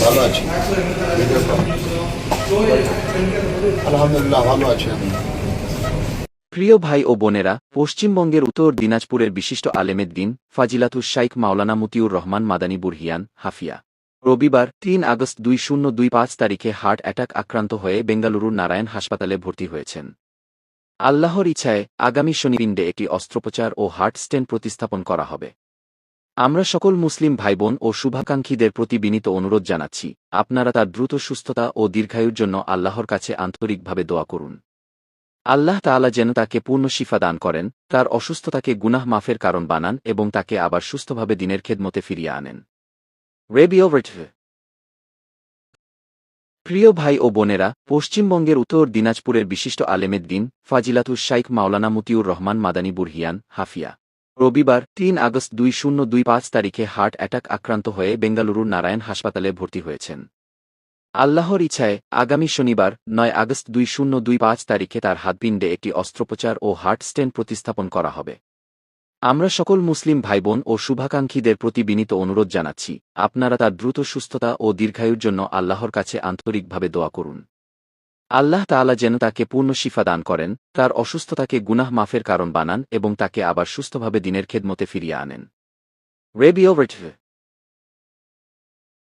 ভালো আছি। আলহামদুলিল্লাহ ভালো আছি আমি। প্রিয় ভাই ও বোনেরা, পশ্চিমবঙ্গের উত্তর দিনাজপুরের বিশিষ্ট আলেমের দিন ফাজিলাতুস শাইখ মাওলানা মতিউর রহমান মাদানী বুরহিয়ান হাফিয়া রবিবার ৩ আগস্ট ২০২৫ তারিখে হার্ট অ্যাটাক আক্রান্ত হয়ে বেঙ্গালুরুর নারায়ণ হাসপাতালে ভর্তি হয়েছেন। আল্লাহর ইচ্ছায় আগামী শনিদিনে একটি অস্ত্রোপচার ও হার্ট স্টেন্ট প্রতিস্থাপন করা হবে। আমরা সকল মুসলিম ভাইবোন ও শুভাকাঙ্ক্ষীদের প্রতি বিনীত অনুরোধ জানাচ্ছি, আপনারা তার দ্রুত সুস্থতা ও দীর্ঘায়ুর জন্য আল্লাহর কাছে আন্তরিকভাবে দোয়া করুন। আল্লাহ তাআলা যেন তাকে পূর্ণ শিফা দান করেন, তার অসুস্থতাকে গুনাহ মাফের কারণ বানান এবং তাকে আবার সুস্থভাবে দিনের খেদমতে ফিরিয়ে আনেন। রেডিও রেটভে। প্রিয় ভাই ও বোনেরা, পশ্চিমবঙ্গের উত্তর দিনাজপুরের বিশিষ্ট আলেমের দিন ফাজিলাতুস শাইখ মাওলানা মতিউর রহমান মাদানী বুরহিয়ান হাফিয়া রবিবার ৩ আগস্ট ২০২৫ তারিখে হার্ট অ্যাটাক আক্রান্ত হয়ে বেঙ্গালুরুর নারায়ণ হাসপাতালে ভর্তি হয়েছেন। আল্লাহর ইচ্ছায় আগামী শনিবার ৯ আগস্ট ২০২৫ তারিখে তার হাতপিণ্ডে একটি অস্ত্রোপচার ও হার্ট স্টেন্ট প্রতিস্থাপন করা হবে। আমরা সকল মুসলিম ভাইবোন ও শুভাকাঙ্ক্ষীদের প্রতি বিনীত অনুরোধ জানাচ্ছি, আপনারা তার দ্রুত সুস্থতা ও দীর্ঘায়ুর জন্য আল্লাহর কাছে আন্তরিকভাবে দোয়া করুন। আল্লাহ তাআলা যেন তাকে পূর্ণ শিফা দান করেন, তার অসুস্থতাকে গুনাহ মাফের কারণ বানান এবং তাকে আবার সুস্থভাবে দিনের খেদমতে ফিরিয়ে আনেন। রেডিও রেটভে।